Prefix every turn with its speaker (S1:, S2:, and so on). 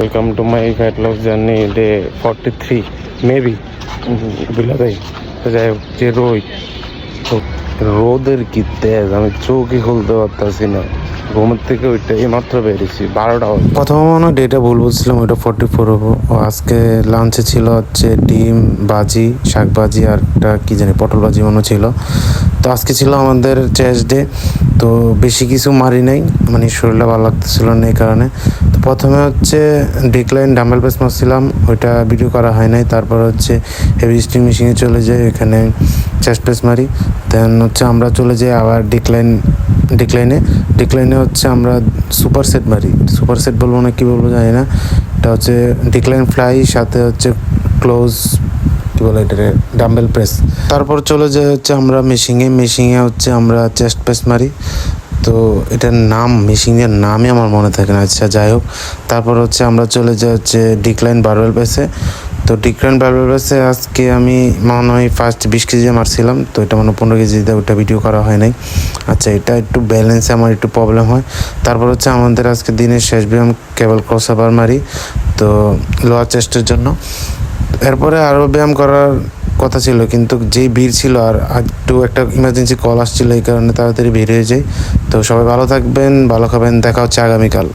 S1: Welcome to my fat loss journey day 43 maybe বিলাদাই তো যাই হোক যে রোদের কি তেজ আমি চোখই খুলতে পারতেছি না ঘুমের থেকে ওইটা এইমাত্র বেরিয়েছি 12টা প্রথমে মনে হয় ডেটা ভুল বলছিলাম ওইটা 44 হবো ও আজকে লাঞ্চে ছিল হচ্ছে ডিম ভাজি শাক ভাজি আর একটা কি জানি পটল ভাজি মনে ছিল। তো আজকে ছিল আমাদের চেস্ট ডে, তো বেশি কিছু মারি নাই, মানে শরীরটা ভালো লাগতেছিল না এই কারণে। তো প্রথমে হচ্ছে ডিক্লাইন ডাম্বেল প্রেস মারছিলাম, ওইটা ভিডিও করা হয় নাই। তারপর হচ্ছে হেভি স্ট্রিং মেশিনে চলে যাই, এখানে চেস্ট প্রেস মারি। দেন হচ্ছে আমরা চলে যাই আবার ডিক্লাইনে হচ্ছে আমরা সুপার সেট মারি। সুপার সেট বলবো না কি বলবো জানি না, এটা হচ্ছে ডিক্লাইন ফ্লাই সাথে হচ্ছে ক্লোজ কি বলে এটা ডাম্বেল প্রেস। তারপর চলে যায় হচ্ছে আমরা মেশিনে হচ্ছে আমরা চেস্ট প্রেস মারি। তো এটার নাম মেশিনের নামই আমার মনে থাকে না, আচ্ছা যাই হোক। তারপর হচ্ছে আমরা চলে যাই হচ্ছে ডিক্লাইন বারবেল প্রেসে। তো ডিক্লাইন বারবেল প্রেসে আজকে আমি মনে হয় ফার্স্ট 20 কেজি মারছিলাম, তো এটা মনে 15 কেজি দিয়ে ওটা ভিডিও করা হয় নাই। আচ্ছা এটা একটু ব্যালেন্সে আমার একটু প্রবলেম হয়। তারপর হচ্ছে আমাদের আজকে দিনের শেষ ব্যায়াম কেবল ক্রস ওভার মারি, তো লোয়ার চেস্টের জন্য। এরপরে আরও ব্যায়াম করার কথা ছিল, কিন্তু যেই ভিড় ছিল আর একটু একটা ইমার্জেন্সি কল আসছিল, এই কারণে তাড়াতাড়ি ভিড় হয়ে যায়। তো সবাই ভালো থাকবেন, ভালো খাবেন, দেখা হচ্ছে আগামীকাল।